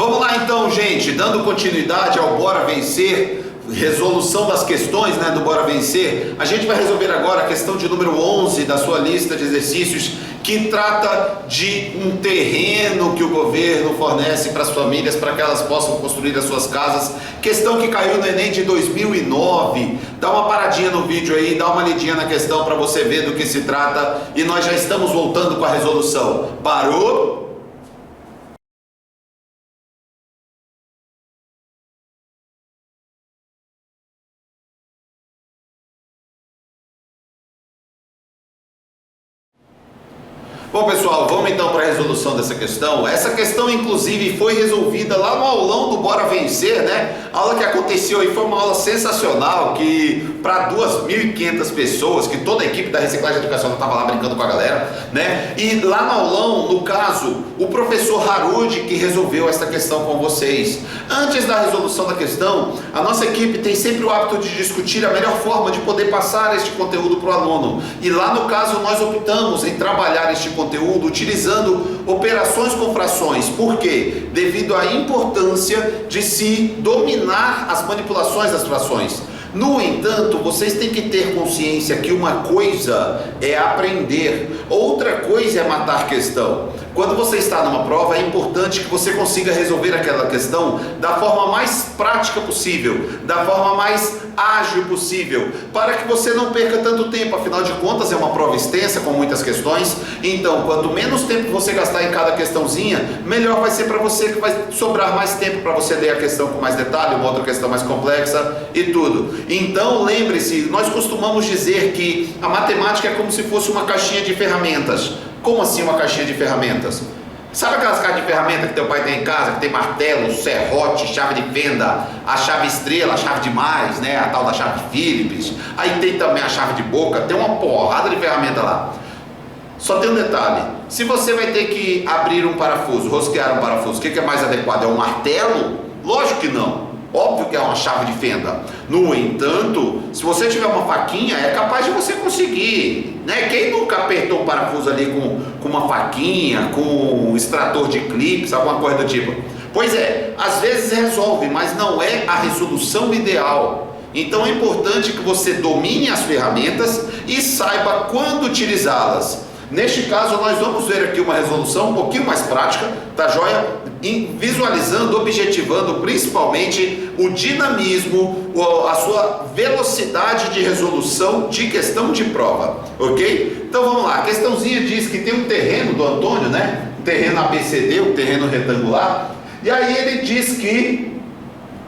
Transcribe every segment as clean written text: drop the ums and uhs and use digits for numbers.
Vamos lá então, gente, dando continuidade ao Bora Vencer, resolução das questões, do Bora Vencer. A gente vai resolver agora a questão de número 11 da sua lista de exercícios, que trata de um terreno que o governo fornece para as famílias para que elas possam construir as suas casas. Questão que caiu no Enem de 2009. Dá uma paradinha no vídeo aí, dá uma lidinha na questão para você ver do que se trata, e nós já estamos voltando com a resolução. Parou? Bom, pessoal, vamos então para a resolução dessa questão. Essa questão, inclusive, foi resolvida lá no aulão do Bora Vencer, A aula que aconteceu aí foi uma aula sensacional, que para 2.500 pessoas, que toda a equipe da Reciclagem Educacional estava lá brincando com a galera, E lá no aulão, no caso, o professor Harudi que resolveu essa questão com vocês. Antes da resolução da questão, a nossa equipe tem sempre o hábito de discutir a melhor forma de poder passar este conteúdo para o aluno. E lá no caso, nós optamos em trabalhar este conteúdo utilizando operações com frações. Por quê? Devido à importância de se dominar as manipulações das frações. No entanto, vocês têm que ter consciência que uma coisa é aprender, outra coisa é matar questão. Quando você está numa prova, é importante que você consiga resolver aquela questão da forma mais prática possível, da forma mais ágil possível, para que você não perca tanto tempo. Afinal de contas, é uma prova extensa com muitas questões. Então, quanto menos tempo você gastar em cada questãozinha, melhor vai ser para você, que vai sobrar mais tempo para você ler a questão com mais detalhe, uma outra questão mais complexa e tudo. Então, lembre-se, nós costumamos dizer que a matemática é como se fosse uma caixinha de ferramentas. Como assim uma caixinha de ferramentas? Sabe aquelas caixas de ferramentas que teu pai tem em casa, que tem martelo, serrote, chave de fenda, a chave estrela, a chave de mais, a tal da chave Phillips, aí tem também a chave de boca, tem uma porrada de ferramenta lá. Só tem um detalhe: se você vai ter que abrir um parafuso, rosquear um parafuso, o que é mais adequado? É um martelo? Lógico que não. Óbvio que é uma chave de fenda. No entanto, se você tiver uma faquinha, é capaz de você conseguir, Quem nunca apertou um parafuso ali com uma faquinha, com um extrator de clips, alguma coisa do tipo? Pois é, às vezes resolve, mas não é a resolução ideal. Então é importante que você domine as ferramentas e saiba quando utilizá-las. Neste caso, nós vamos ver aqui uma resolução um pouquinho mais prática, tá joia? Visualizando, objetivando principalmente o dinamismo, a sua velocidade de resolução de questão de prova, ok? Então vamos lá, a questãozinha diz que tem um terreno do Antônio, Um terreno ABCD, um terreno retangular, e aí ele diz que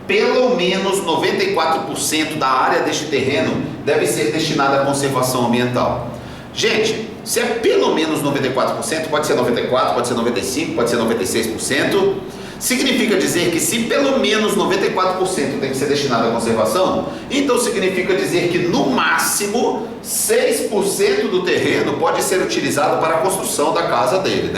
pelo menos 94% da área deste terreno deve ser destinada à conservação ambiental. Gente, se é pelo menos 94%, pode ser 94%, pode ser 95%, pode ser 96%, significa dizer que se pelo menos 94% tem que ser destinado à conservação, então significa dizer que no máximo 6% do terreno pode ser utilizado para a construção da casa dele,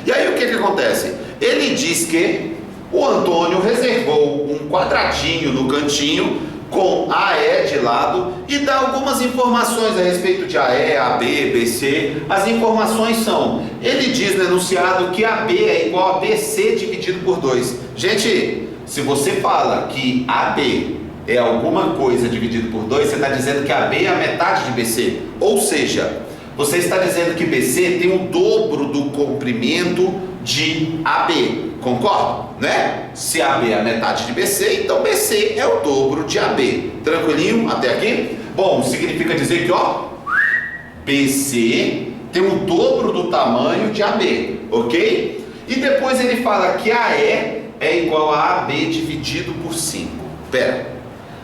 E aí o que acontece? Ele diz que o Antônio reservou um quadradinho no cantinho com AE de lado e dá algumas informações a respeito de AE, AB, BC. As informações são: ele diz no enunciado que AB é igual a BC dividido por 2. Gente, se você fala que AB é alguma coisa dividido por 2, você está dizendo que AB é a metade de BC. Ou seja, você está dizendo que BC tem o dobro do comprimento de AB. Concordo? Se AB é a metade de BC, então BC é o dobro de AB. Tranquilinho até aqui? Bom, significa dizer que BC tem o dobro do tamanho de AB, ok? E depois ele fala que AE é igual a AB dividido por 5. Pera,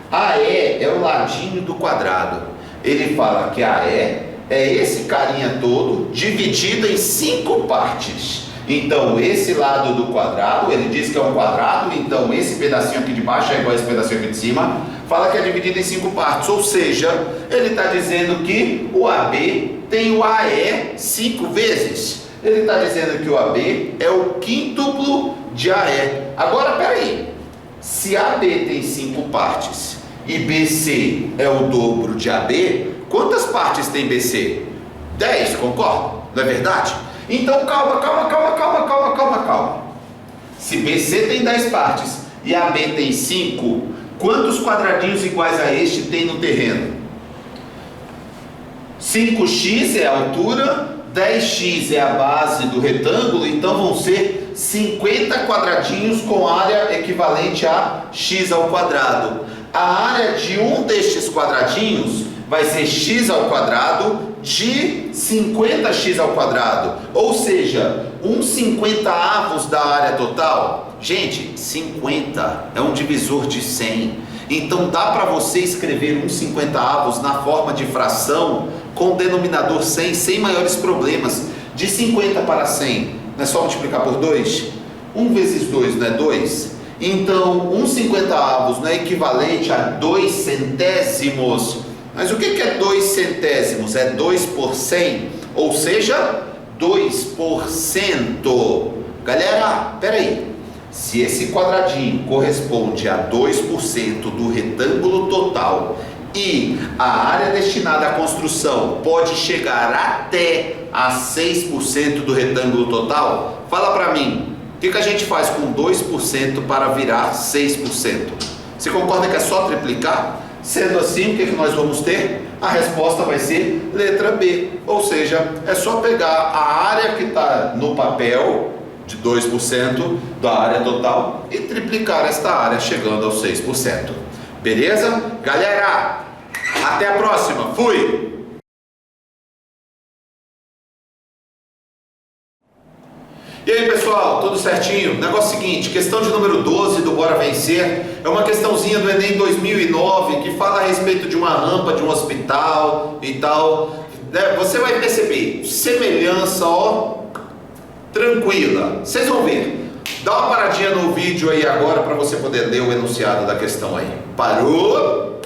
AE é o ladinho do quadrado. Ele fala que AE é esse carinha todo dividido em 5 partes. Então, esse lado do quadrado, ele diz que é um quadrado, então esse pedacinho aqui de baixo é igual a esse pedacinho aqui de cima, fala que é dividido em 5 partes, ou seja, ele está dizendo que o AB tem o AE 5 vezes. Ele está dizendo que o AB é o quíntuplo de AE. Agora, peraí, se AB tem 5 partes e BC é o dobro de AB, quantas partes tem BC? 10, concorda? Não é verdade? Então calma. Se BC tem 10 partes e AB tem 5, quantos quadradinhos iguais a este tem no terreno? 5x é a altura, 10x é a base do retângulo, então vão ser 50 quadradinhos com área equivalente a x ao quadrado. A área de um destes quadradinhos vai ser x ao quadrado de 50x ao quadrado, ou seja, 1/50 da área total. Gente, 50 é um divisor de 100, então dá para você escrever 1/50 na forma de fração com o denominador 100 sem maiores problemas. De 50 para 100, não é só multiplicar por 2? 1 vezes 2 não é 2? Então 1/50 não é equivalente a 2 centésimos. Mas o que é 2 centésimos? É 2 por 100, ou seja, 2%. Galera, peraí. Se esse quadradinho corresponde a 2% do retângulo total e a área destinada à construção pode chegar até a 6% do retângulo total, fala para mim, o que a gente faz com 2% para virar 6%? Você concorda que é só triplicar? Sendo assim, o que nós vamos ter? A resposta vai ser letra B, ou seja, é só pegar a área que está no papel de 2% da área total e triplicar esta área chegando aos 6%. Beleza? Galera, até a próxima. Fui! E aí pessoal, tudo certinho? Negócio seguinte, questão de número 12 do Bora Vencer, é uma questãozinha do Enem 2009 que fala a respeito de uma rampa de um hospital e tal. Você vai perceber, semelhança, ó, tranquila. Vocês vão ver. Dá uma paradinha no vídeo aí agora para você poder ler o enunciado da questão aí. Parou?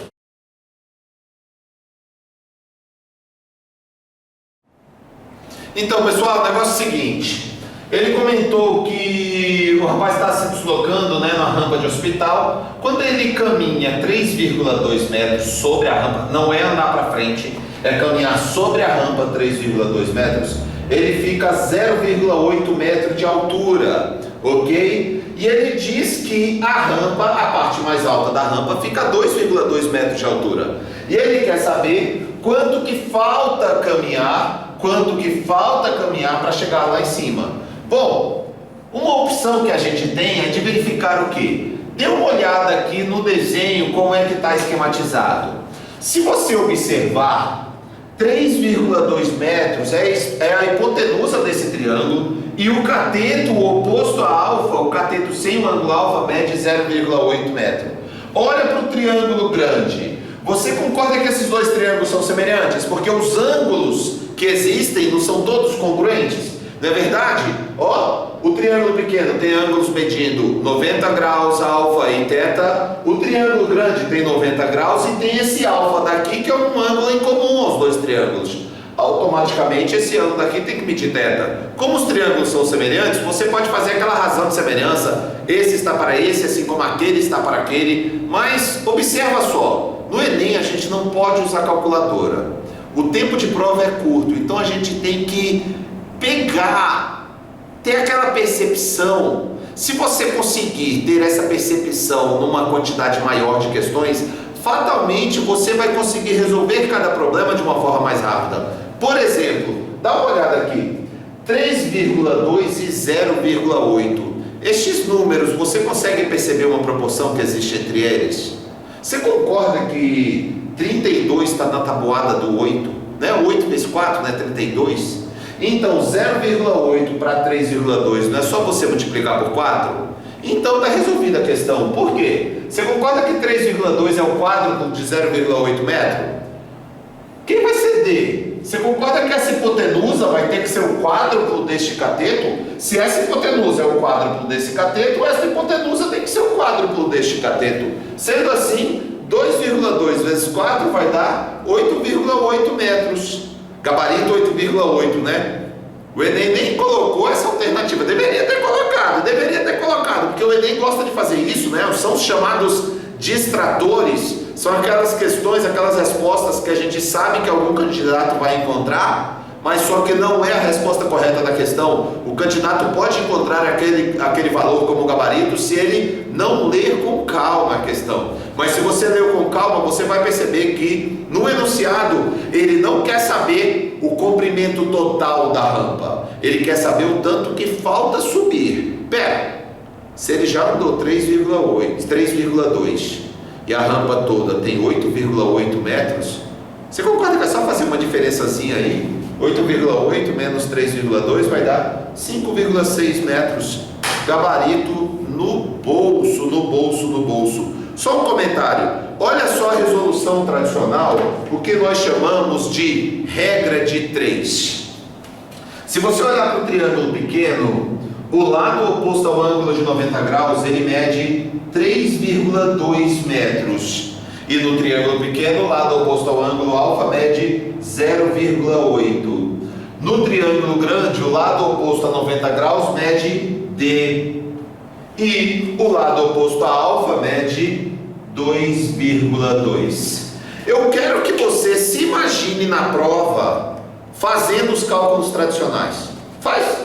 Então pessoal, o negócio é o seguinte. Ele comentou que o rapaz está se deslocando, né, na rampa de hospital. Quando ele caminha 3,2 metros sobre a rampa, não é andar para frente, é caminhar sobre a rampa 3,2 metros, ele fica 0,8 metro de altura, ok? E ele diz que a rampa, a parte mais alta da rampa, fica 2,2 metros de altura. E ele quer saber quanto que falta caminhar para chegar lá em cima. Bom, uma opção que a gente tem é de verificar o quê? Dê uma olhada aqui no desenho como é que está esquematizado. Se você observar, 3,2 metros é a hipotenusa desse triângulo e o cateto oposto a alfa, o cateto sem o ângulo alfa, mede 0,8 metro. Olha para o triângulo grande. Você concorda que esses dois triângulos são semelhantes? Porque os ângulos que existem não são todos congruentes? Não é verdade? Ó, o triângulo pequeno tem ângulos medindo 90 graus, alfa e teta. O triângulo grande tem 90 graus e tem esse alfa daqui que é um ângulo em comum aos dois triângulos. Automaticamente esse ângulo daqui tem que medir teta. Como os triângulos são semelhantes, você pode fazer aquela razão de semelhança. Esse está para esse, assim como aquele está para aquele. Mas observa só, no Enem a gente não pode usar calculadora. O tempo de prova é curto, então a gente tem que ter aquela percepção. Se você conseguir ter essa percepção numa quantidade maior de questões, fatalmente você vai conseguir resolver cada problema de uma forma mais rápida. Por exemplo, dá uma olhada aqui, 3,2 e 0,8. Estes números, você consegue perceber uma proporção que existe entre eles? Você concorda que 32 está na tabuada do 8? Né? 8 vezes 4, né? 32. Então 0,8 para 3,2 não é só você multiplicar por 4? Então está resolvida a questão. Por quê? Você concorda que 3,2 é o quádruplo de 0,8 metro? Quem vai ceder? Você concorda que essa hipotenusa vai ter que ser o quádruplo deste cateto? Se essa hipotenusa é o quádruplo desse cateto, essa hipotenusa tem que ser o quádruplo deste cateto. Sendo assim, 2,2 vezes 4 vai dar 8,8 metros. Gabarito 8,8, né? O Enem nem colocou essa alternativa. Deveria ter colocado, porque o Enem gosta de fazer isso, né? São os chamados distratores. São aquelas questões, aquelas respostas que a gente sabe que algum candidato vai encontrar, mas só que não é a resposta correta da questão. O candidato pode encontrar aquele valor como gabarito se ele não ler com calma a questão. Mas se você leu com calma, você vai perceber que no enunciado ele não quer saber o comprimento total da rampa, ele quer saber o tanto que falta subir. Pera, se ele já andou 3,2 e a rampa toda tem 8,8 metros, você concorda que é só fazer uma diferençazinha aí? 8,8 menos 3,2 vai dar 5,6 metros. Gabarito no bolso, no bolso, no bolso. Só um comentário. Olha só a resolução tradicional, o que nós chamamos de regra de 3. Se você olhar para o triângulo pequeno, o lado oposto ao ângulo de 90 graus, ele mede 3,2 metros. E no triângulo pequeno, o lado oposto ao ângulo alfa mede 0,8. No triângulo grande, o lado oposto a 90 graus mede D. E o lado oposto a alfa mede 2,2. Eu quero que você se imagine na prova fazendo os cálculos tradicionais. Faz.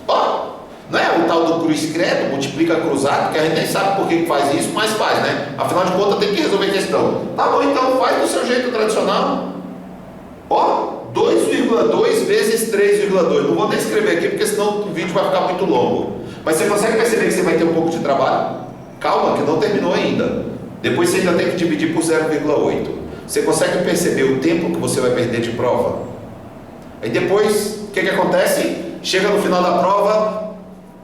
Ó, não é o tal do cruz credo, multiplica cruzado, que a gente nem sabe por que faz isso, mas faz, né? Afinal de contas tem que resolver a questão. Tá bom, então faz do seu jeito tradicional. Ó, 2,2 vezes 3,2. Não vou nem escrever aqui, porque senão o vídeo vai ficar muito longo. Mas você consegue perceber que você vai ter um pouco de trabalho? Calma, que não terminou ainda. Depois você ainda tem que dividir por 0,8. Você consegue perceber o tempo que você vai perder de prova? Aí depois, o que acontece? Chega no final da prova,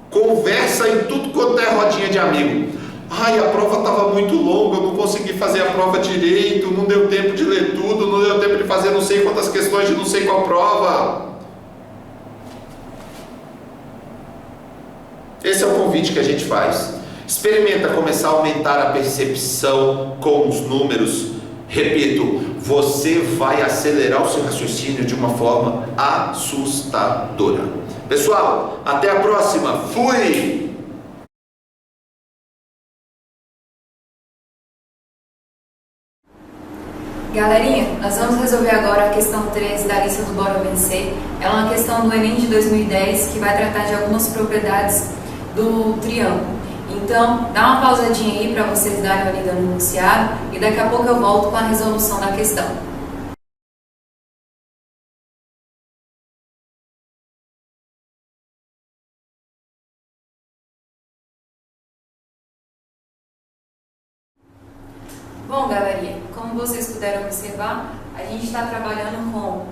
conversa em tudo quanto é rodinha de amigo. Ai, a prova estava muito longa, eu não consegui fazer a prova direito, não deu tempo de ler tudo, não deu tempo de fazer não sei quantas questões de não sei qual prova. Esse é o convite que a gente faz. Experimenta começar a aumentar a percepção com os números. Repito, você vai acelerar o seu raciocínio de uma forma assustadora. Pessoal, até a próxima. Fui! Galerinha, nós vamos resolver agora a questão 13 da lista do Bora Vencer. É uma questão do Enem de 2010 que vai tratar de algumas propriedades do triângulo. Então, dá uma pausadinha aí para vocês darem uma lida no enunciado e daqui a pouco eu volto com a resolução da questão. Bom, galerinha, como vocês puderam observar, a gente está trabalhando com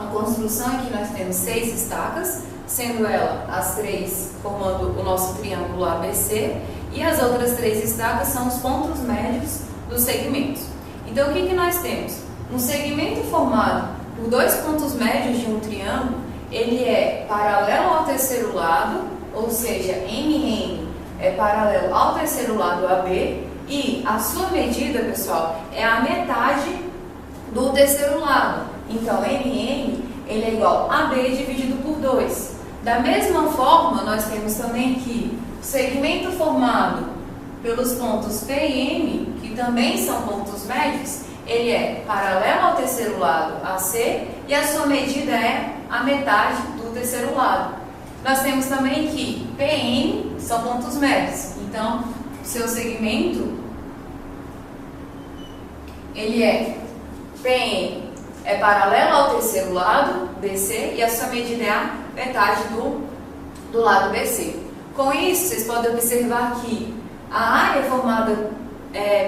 a construção. Aqui nós temos 6 estacas, sendo ela as 3 formando o nosso triângulo ABC, e as outras 3 estacas são os pontos médios dos segmentos. Então, o que nós temos? Um segmento formado por 2 pontos médios de um triângulo, ele é paralelo ao terceiro lado, ou seja, MN é paralelo ao terceiro lado AB, e a sua medida, pessoal, é a metade do terceiro lado. Então, MN ele é igual a B dividido por 2. Da mesma forma, nós temos também que o segmento formado pelos pontos P e M, que também são pontos médios, ele é paralelo ao terceiro lado, AC, e a sua medida é a metade do terceiro lado. Nós temos também que PN são pontos médios. Então, o seu segmento, ele é PN é paralelo ao terceiro lado, BC, e a sua medida é a metade do lado BC. Com isso, vocês podem observar que a área formada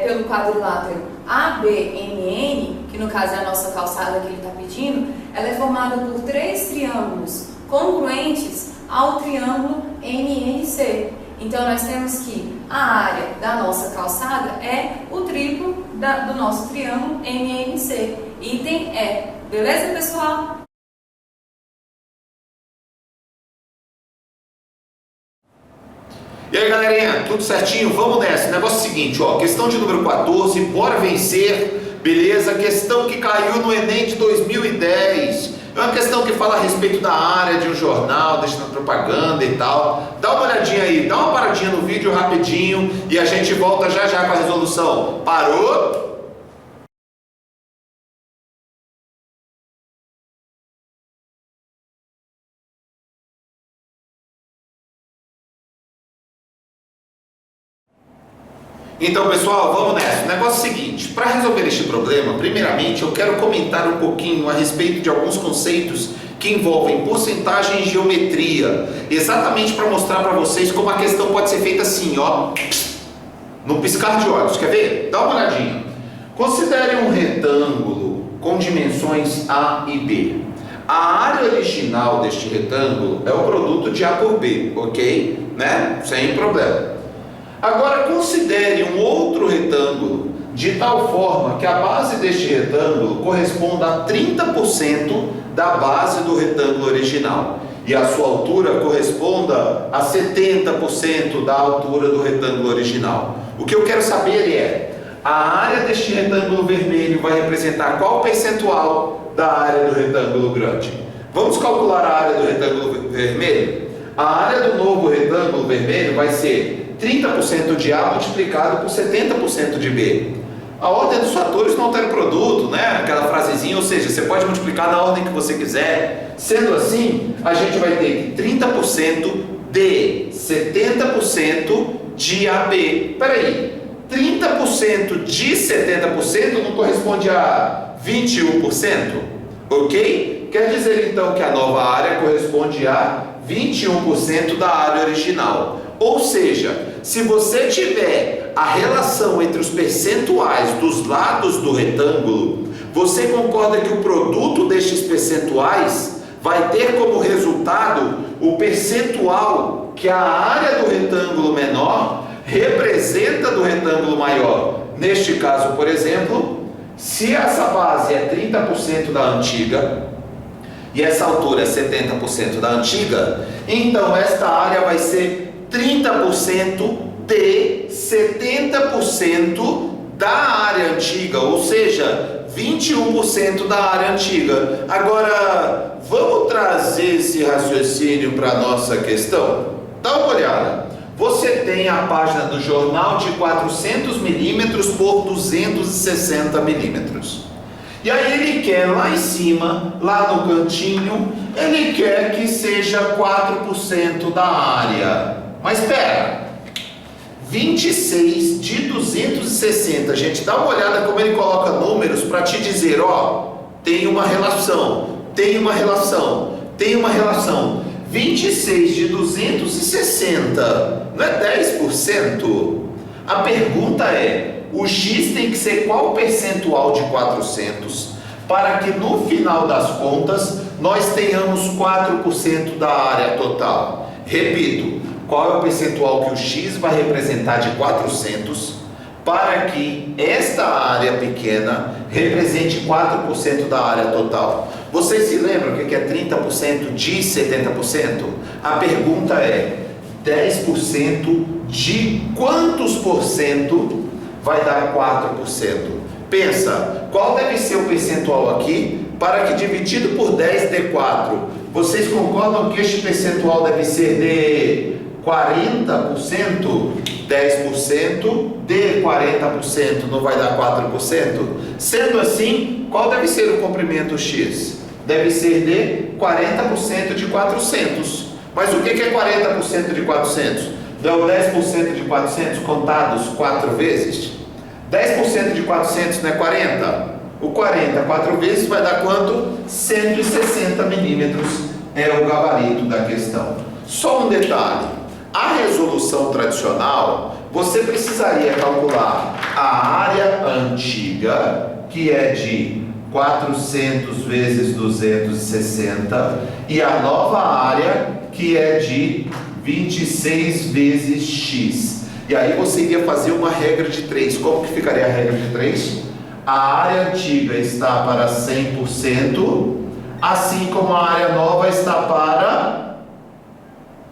pelo quadrilátero ABMN, que no caso é a nossa calçada que ele está pedindo, ela é formada por 3 triângulos congruentes ao triângulo MNC. Então, nós temos que a área da nossa calçada é o triplo do nosso triângulo MNC. Item E. Beleza, pessoal? E aí, galerinha, tudo certinho? Vamos nessa. O negócio é o seguinte, ó, questão de número 14, bora vencer, beleza? Questão que caiu no Enem de 2010. É uma questão que fala a respeito da área de um jornal, deixando propaganda e tal. Dá uma olhadinha aí, dá uma paradinha no vídeo rapidinho e a gente volta já já com a resolução. Parou? Então, pessoal, vamos nessa. O negócio é o seguinte, para resolver este problema, primeiramente eu quero comentar um pouquinho a respeito de alguns conceitos que envolvem porcentagem e geometria, exatamente para mostrar para vocês como a questão pode ser feita assim, ó, no piscar de olhos. Quer ver? Dá uma olhadinha. Considere um retângulo com dimensões A e B. A área original deste retângulo é o produto de A por B, ok? Né? Sem problema. Agora considere um outro retângulo de tal forma que a base deste retângulo corresponda a 30% da base do retângulo original e a sua altura corresponda a 70% da altura do retângulo original. O que eu quero saber é, a área deste retângulo vermelho vai representar qual percentual da área do retângulo grande? Vamos calcular a área do retângulo vermelho? A área do novo retângulo vermelho vai ser 30% de A multiplicado por 70% de B. A ordem dos fatores não altera o produto, né? Aquela frasezinha, ou seja, você pode multiplicar na ordem que você quiser. Sendo assim, a gente vai ter que 30% de 70% de AB. Peraí, 30% de 70% não corresponde a 21%? Ok? Quer dizer então que a nova área corresponde a 21% da área original. Ou seja, se você tiver a relação entre os percentuais dos lados do retângulo, você concorda que o produto destes percentuais vai ter como resultado o percentual que a área do retângulo menor representa do retângulo maior. Neste caso, por exemplo, se essa base é 30% da antiga e essa altura é 70% da antiga, então esta área vai ser 30% de 70% da área antiga, ou seja, 21% da área antiga. Agora, vamos trazer esse raciocínio para a nossa questão? Dá uma olhada. Você tem a página do jornal de 400 milímetros por 260 milímetros. E aí ele quer lá em cima, lá no cantinho, ele quer que seja 4% da área. Mas espera, 26 de 260, gente, dá uma olhada como ele coloca números para te dizer, ó, tem uma relação, tem uma relação, tem uma relação. 26 de 260, não é 10%? A pergunta é, o X tem que ser qual percentual de 400 para que no final das contas nós tenhamos 4% da área total? Repito, qual é o percentual que o X vai representar de 400 para que esta área pequena represente 4% da área total? Vocês se lembram o que é 30% de 70%? A pergunta é, 10% de quantos por cento vai dar 4%? Pensa, qual deve ser o percentual aqui para que dividido por 10 dê 4? Vocês concordam que este percentual deve ser de 40%? 10% de 40% não vai dar 4%? Sendo assim, qual deve ser o comprimento X? Deve ser de 40% de 400. Mas o que é 40% de 400? Dão 10% de 400 contados 4 vezes? 10% de 400 não é 40? O 40, 4 vezes vai dar quanto? 160 milímetros é o gabarito da questão. Só um detalhe, a resolução tradicional, você precisaria calcular a área antiga, que é de 400 vezes 260, e a nova área, que é de 26 vezes x. E aí você iria fazer uma regra de 3. Como que ficaria a regra de 3? A área antiga está para 100%, assim como a área nova está para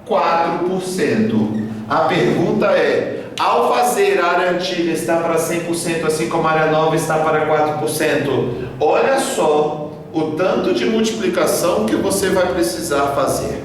4%. A pergunta é, ao fazer a área antiga está para 100%, assim como a área nova está para 4%, olha só o tanto de multiplicação que você vai precisar fazer.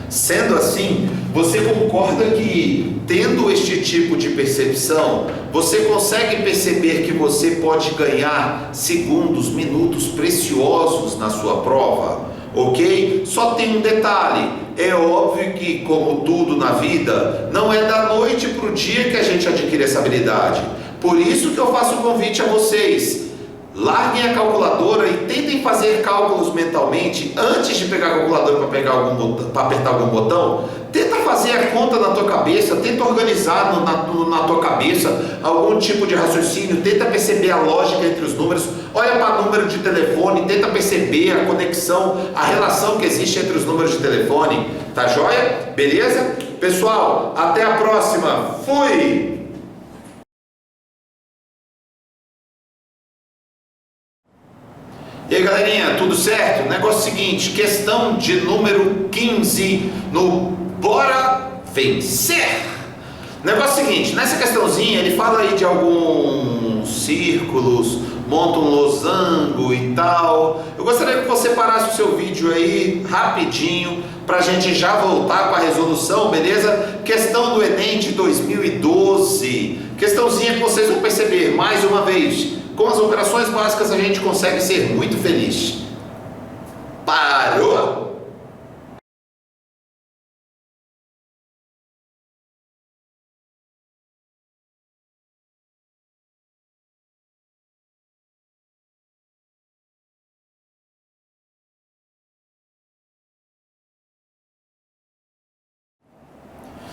Sendo assim, você concorda que, tendo este tipo de percepção, você consegue perceber que você pode ganhar segundos, minutos preciosos na sua prova? Ok? Só tem um detalhe, É óbvio que, como tudo na vida, não é da noite para o dia que a gente adquire essa habilidade. Por isso que eu faço o convite a vocês. Larguem a calculadora e tentem fazer cálculos mentalmente antes de pegar a calculadora para apertar algum botão. Tenta fazer a conta na tua cabeça, tenta organizar na tua cabeça algum tipo de raciocínio, tenta perceber a lógica entre os números, olha para o número de telefone, tenta perceber a conexão, a relação que existe entre os números de telefone. Tá joia? Beleza? Pessoal, até a próxima. Fui! E aí, galerinha, tudo certo? Negócio seguinte, questão de número 15 no Bora Vencer. Negócio seguinte, nessa questãozinha ele fala aí de alguns círculos, monta um losango e tal. Eu gostaria que você parasse o seu vídeo aí rapidinho para a gente já voltar com a resolução, beleza? Questão do Enem de 2012. Questãozinha que vocês vão perceber mais uma vez. Com as operações básicas a gente consegue ser muito feliz. Parou!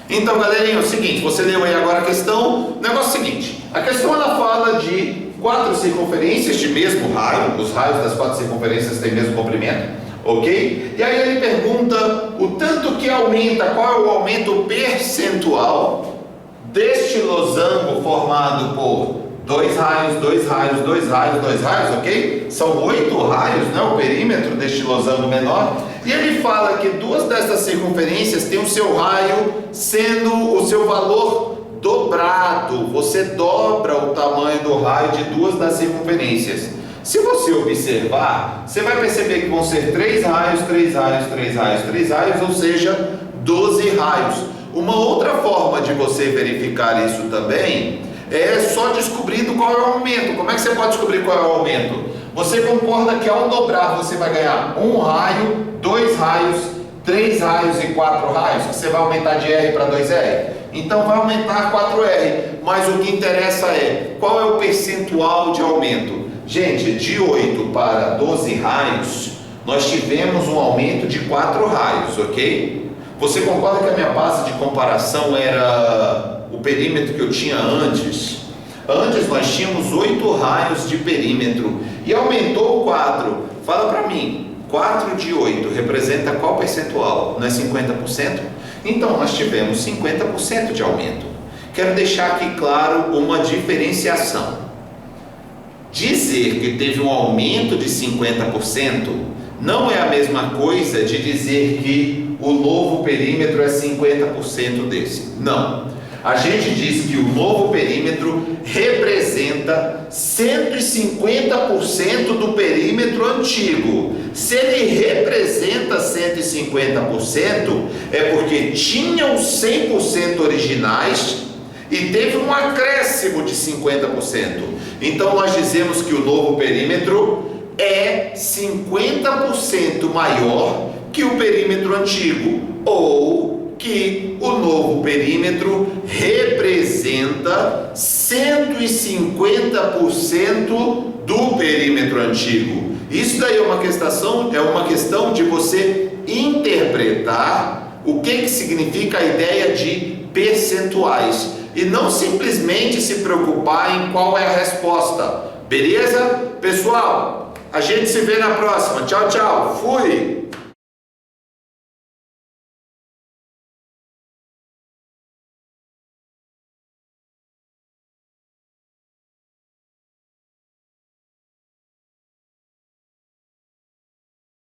Então, galerinha, é o seguinte, você leu aí agora a questão. O negócio é o seguinte, a questão ela fala de 4 circunferências de mesmo raio, os raios das 4 circunferências têm mesmo comprimento, ok? E aí ele pergunta o tanto que aumenta, qual é o aumento percentual deste losango formado por 2 raios, 2 raios, 2 raios, 2 raios, ok? São 8 raios, né, o perímetro deste losango menor. E ele fala que 2 dessas circunferências têm o seu raio sendo o seu valor dobrado. Você dobra o tamanho do raio de 2 das circunferências. Se você observar, você vai perceber que vão ser 3 raios, 3 raios, 3 raios, 3 raios, ou seja, 12 raios. Uma outra forma de você verificar isso também é só descobrindo qual é o aumento. Como é que você pode descobrir qual é o aumento? Você concorda que ao dobrar você vai ganhar 1 raio, 2 raios, 3 raios e 4 raios? Que você vai aumentar de R para 2R? Então vai aumentar 4R. Mas o que interessa é qual é o percentual de aumento. Gente, de 8 para 12 raios, nós tivemos um aumento de 4 raios, ok? Você concorda que a minha base de comparação era o perímetro que eu tinha antes? Antes nós tínhamos 8 raios de perímetro e aumentou 4. Fala para mim, 4 de 8 representa qual percentual? Não é 50%? Então nós tivemos 50% de aumento. Quero deixar aqui claro uma diferenciação. Dizer que teve um aumento de 50% não é a mesma coisa de dizer que o novo perímetro é 50% desse. Não. A gente diz que o novo perímetro representa 150% do perímetro antigo. Se ele representa 150%, é porque tinham 100% originais e teve um acréscimo de 50%. Então nós dizemos que o novo perímetro é 50% maior que o perímetro antigo, ou que o novo perímetro representa 150% do perímetro antigo. Isso daí é uma questão de você interpretar o que significa a ideia de percentuais e não simplesmente se preocupar em qual é a resposta. Beleza? Pessoal, a gente se vê na próxima. Tchau, tchau. Fui!